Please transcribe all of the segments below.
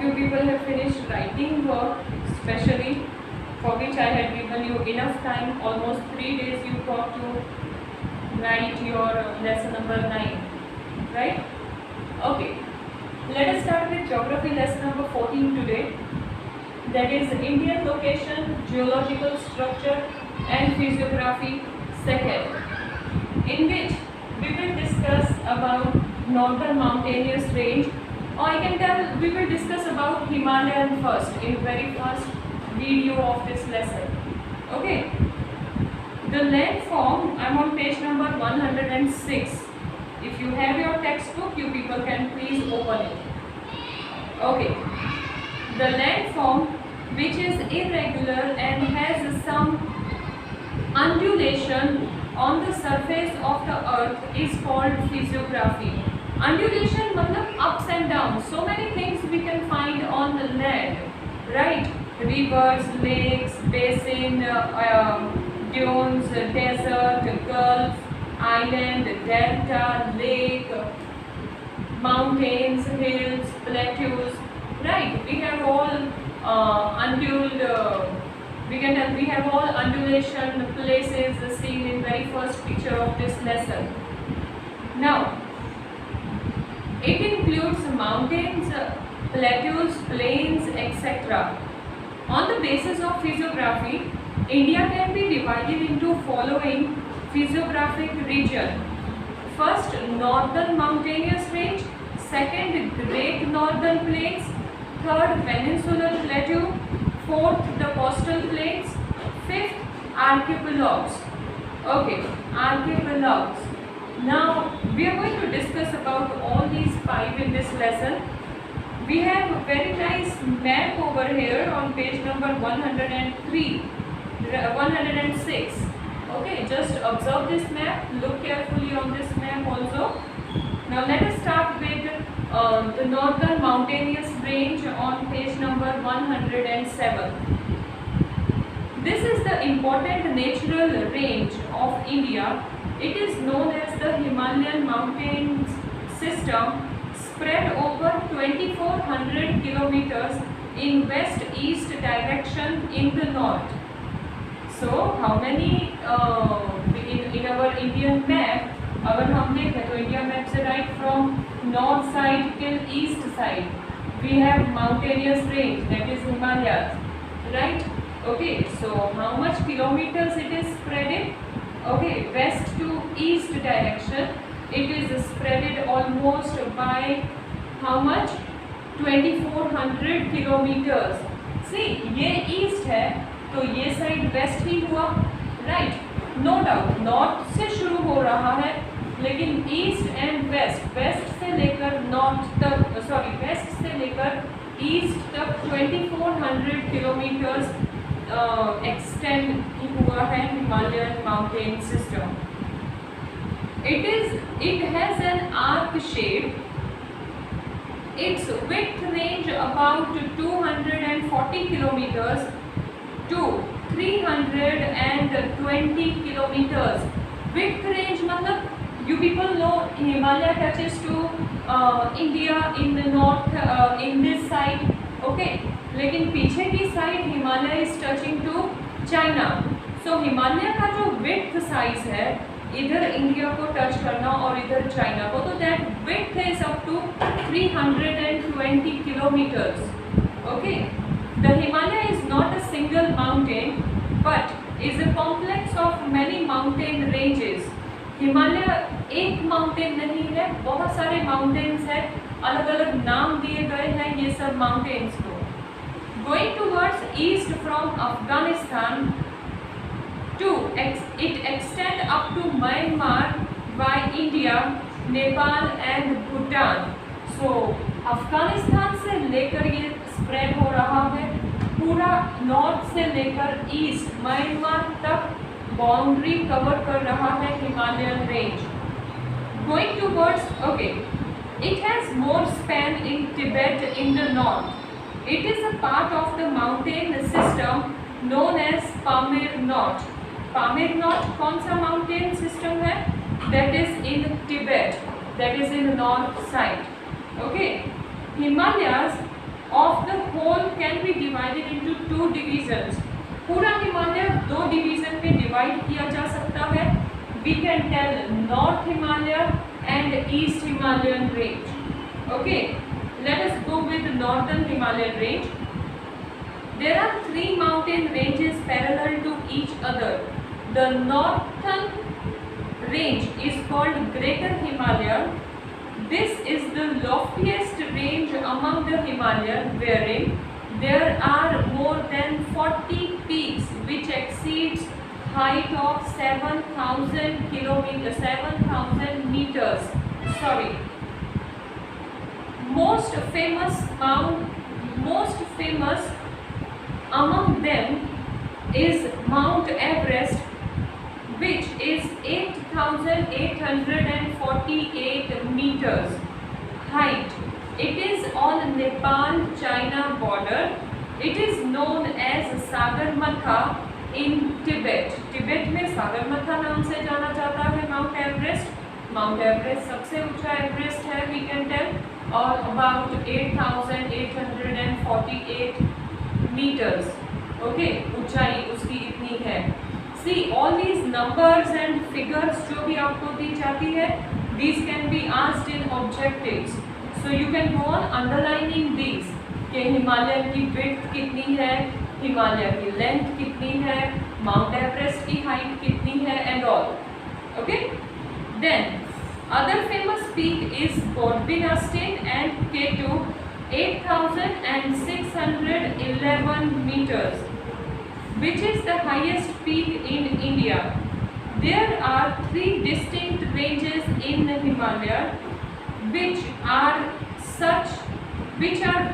you people have finished writing work, especially for which I had given you enough time, almost 3 days you got to write your lesson number 9, right? Okay, let us start with geography lesson number 14 today. That is Indian location, geological structure and physiography second, in which we will discuss about northern mountainous range, or I can tell we will discuss about Himalayan first in very first video of this lesson. Okay, the landform, I am on page number 106. If you have your textbook, you people can please open it. Okay, the landform which is irregular and has some undulation on the surface of the earth is called physiography. Undulation matlab ups and downs. So many things we can find on the land, right? Rivers, lakes, basin, dunes, desert, gulf, island, delta, lake, mountains, hills, plateaus, right? We have all we have all undulation places seen in very first picture of this lesson. Now, it includes mountains, plateaus, plains, etc. On the basis of physiography, India can be divided into following physiographic region. First, northern mountainous range. Second, great northern plains. Third, peninsular plateau. Fourth, the coastal plains. Fifth, archipelagos. Okay, archipelagos. Now, we are going to discuss about all these 5 in this lesson. We have a very nice map over here on page number 103, 106. Okay, just observe this map, look carefully on this map also. Now let us start with the northern mountainous range on page number 107. This is the important natural range of India. It is known as the Himalayan mountains system, spread over 2400 kilometers in west-east direction in the north. So how many in our Indian map, अगर हम देखें तो India map से right from north side till east side we have mountainous range that is Himalayas, right? Okay, so how much kilometres it is spreaded? Okay, west to east direction it is spreaded almost by how much? 2400 kilometers. See, ये east है तो ये side west ही हुआ, right? No doubt north से शुरू हो रहा है, लेकिन ईस्ट एंड वेस्ट, वेस्ट से लेकर नॉर्थ तक, सॉरी वेस्ट से लेकर ईस्ट तक 2400 किलोमीटर्स एक्सटेंड हुआ है Himalayan mountain system. It has an arc shape. Its width range about 240 kilometers to 320 kilometers. Width range मतलब you people know Himalaya touches to India in the north, in this side, okay? लेकिन पीछे की side Himalaya is touching to China. So Himalaya का जो width size है, इधर India को touch करना और इधर चाइना को, तो that width is up to 320 kilometres. Okay, the Himalaya is not a single mountain but is a complex of many mountain ranges. Himalaya एक माउंटेन नहीं है, बहुत सारे माउंटेन्स हैं, अलग अलग नाम दिए गए हैं ये सब माउंटेन्स को. Going towards east from Afghanistan it extend up to Myanmar by India, Nepal and Bhutan. So Afghanistan से लेकर ये स्प्रेड हो रहा है पूरा नॉर्थ से लेकर ईस्ट म्यांमार तक बाउंड्री कवर कर रहा है Himalayan range. Going towards, okay, it has more span in Tibet in the north. It is a part of the mountain system known as Pamir Knot. Pamir not कौन सा mountain system है? That is in Tibet, that is in north side. Okay, Himalayas of the whole can be divided into two divisions. पूरा हिमालय दो division में divide किया जा सकता है. We can tell North Himalaya and East Himalayan range. Okay, let us go with the Northern Himalayan range. There are three mountain ranges parallel to each other. The northern range is called Greater Himalaya. This is the loftiest range among the Himalayas, wherein there are more than 40 peaks which exceeds height of 7,000 meters. Sorry. Most famous among them is Mount Everest, which is 8,848 meters height. It is on Nepal-China border. It is known as Sagarmatha in Tibet. Tibet में सागरमाथा नाम से जाना जाता है mount Everest. Mount Everest सबसे ऊंचा Everest है, we can tell, और about 8,848 meters. Okay, ऊंचाई उसकी इतनी है. See, all these numbers and figures जो भी आपको दी जाती है, these can be asked in objectives. So you can go on underlining these कि हिमालय की width कितनी है, हिमालय की लेंथ कितनी है, माउंट एवरेस्ट की हाइट कितनी है, and all. Okay. Then other famous peak is Godwin Austen and K2, 8,611 meters, which is the highest peak in India. There are three distinct ranges in the Himalaya, which are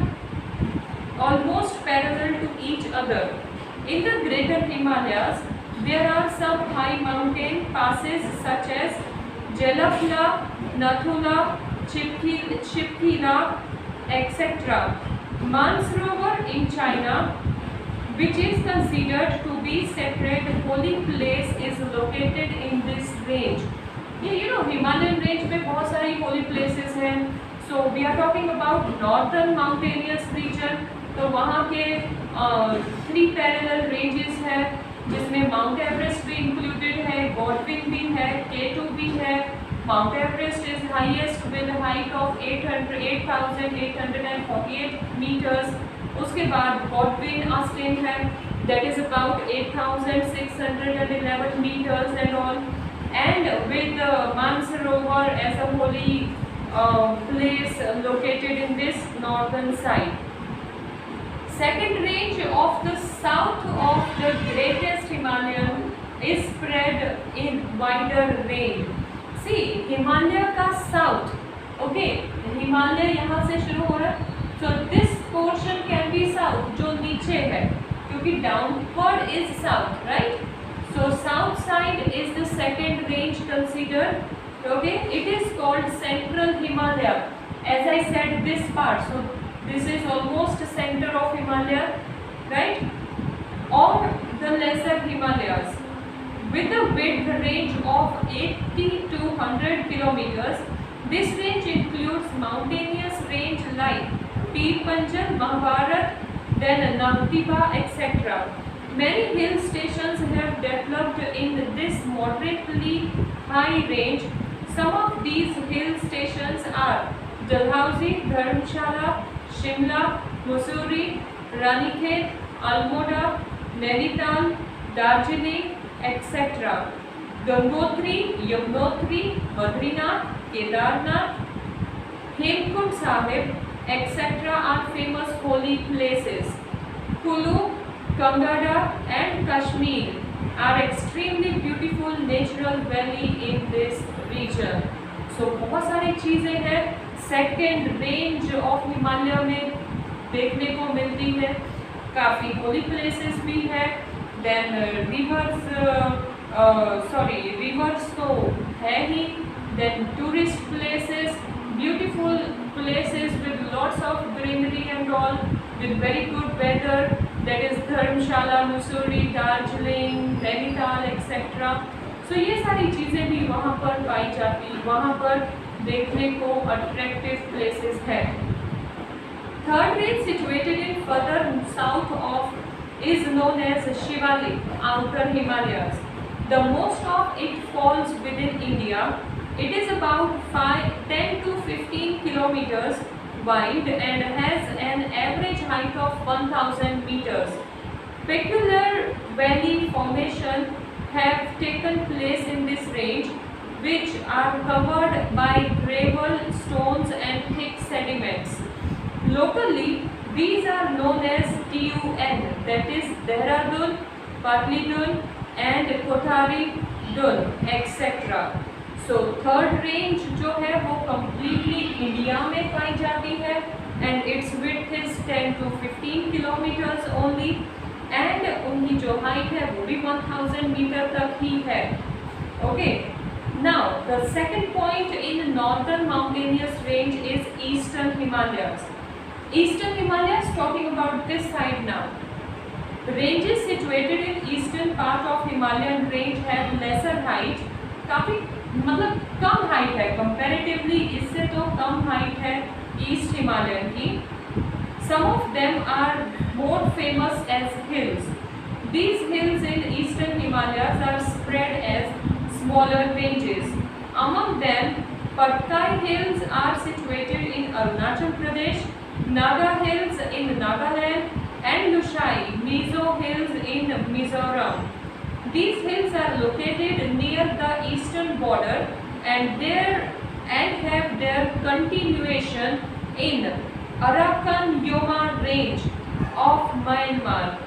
almost parallel to each other. In the Greater Himalayas, there are some high mountain passes such as Jalapla, Nathula, Chipkhira, etc. Mansarovar in China, which is considered to be sacred holy place, is located in this range. Himalayan range में बहुत सारी holy places हैं. So we are talking about northern mountainous region. तो वहाँ के 3 parallel ranges हैं, जिसमें mount Everest भी इंक्लूडेड है, गॉडविन भी है, K2 भी है. Mount Everest is highest with height of 8,848 meters. उसके बाद गॉडविन ऑस्टिन है, that is about 8,611 meters and all. And with Mansarovar as a holy place located in this northern side. Second range of the south of the greatest Himalayan is spread in wider range. See, Himalaya का south, okay, Himalaya यहाँ से शुरू हो रहा है, so this portion can be south, जो नीचे है, क्योंकि downward is south, right? So south side is the second range considered. Okay, it is called Central Himalaya. As I said, this part, so this is almost center of Himalaya, right? Or the lesser Himalayas, with a width range of 80 to 100 kilometers. This range includes mountainous range like Pir Panjal, Mahabharat, then Nagtiba, etc. Many hill stations have developed in this moderately high range. Some of these hill stations are Dalhousie, Dharamshala, Shimla, Mussoorie, Ranikhet, Almora, Nainital, Darjeeling, etc. Gangotri, Yamunotri, Badrinath, Kedarnath, Hemkund Sahib, etc. are famous holy places. Kulu, Kanggada and Kashmir are extremely beautiful natural valley in this region. So बहुत सारी चीज़ें हैं second range of Himalaya में देखने को मिलती है. काफ़ी होली प्लेसेस भी है. देन रिवर्स तो है ही. Then tourist places, beautiful places with lots of greenery and all, with very good weather, that is Dharamshala, Mussoorie, Darjeeling, Nainital etcetera. So ये सारी चीज़ें भी वहाँ पर पाई जाती, वहाँ पर देखने को अट्रैक्टिव प्लेसेस है. Third range situated in further south of is known as Shivalik, Outer Himalayas. The most of it falls within India. It is about 10 to 15 kilometers wide and has an average height of 1000 meters. Peculiar valley formation have taken place in this range, which are covered by gravel, stones and thick sediments. Locally, these are known as TUN, that is Dehradun, Patli and Kothari Dun, etc. So third range जो है वो completely India में पाई जाती है and its width is 10 to 15 kilometers only and उनकी जो height है वो भी 1000 मीटर तक ही है. Okay. Now the second point in northern mountainous range is Eastern Himalayas. Eastern Himalayas, talking about this side now. Ranges situated in eastern part of Himalayan range have lesser height. काफी मतलब कम height है comparatively, इससे तो कम height है east Himalayan की. Some of them are more famous as hills. These hills in eastern Himalayas are spread as smaller ranges. Among them, Patkai Hills are situated in Arunachal Pradesh, Naga Hills in Nagaland, and Lushai, Mizo Hills in Mizoram. These hills are located near the eastern border and have their continuation in Arakan Yoma range of Myanmar.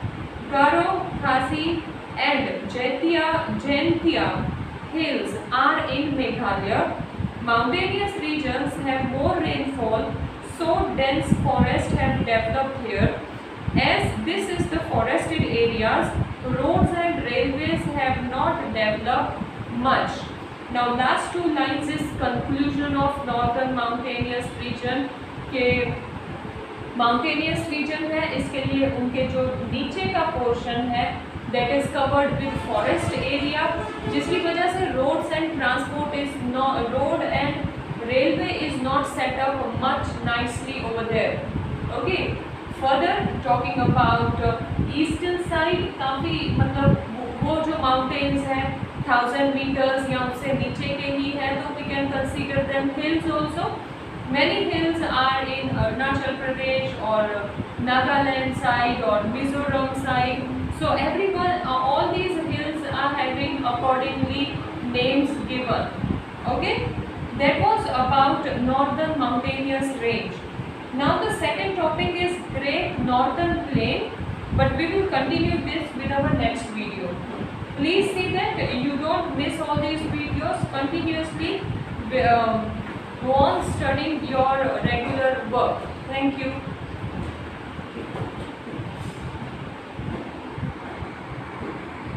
Garo, Khasi and Jaintia hills are in Meghalaya. Mountainous regions have more rainfall, so dense forests have developed here. As this is the forested areas, roads and railways have not developed much. Now last two lines is conclusion of northern mountainous region के mountainous region है, इसके लिए उनके जो नीचे का portion है that is covered with forest area, जिसकी वजह से roads and transport is not, road and railway is not set up much nicely over there. Okay. Further talking about eastern side, काफ़ी मतलब वो जो mountains हैं 1000 meters या उससे नीचे के ही है, तो we can consider them hills also. Many hills are in Arunachal Pradesh or Nagaland side or Mizoram side. So everyone, all these hills are having accordingly names given. Okay, that was about northern mountainous range. Now the second topic is Great Northern Plain, but we will continue this with our next video. Please see that you don't miss all these videos. Continuously go on studying your regular work. Thank you.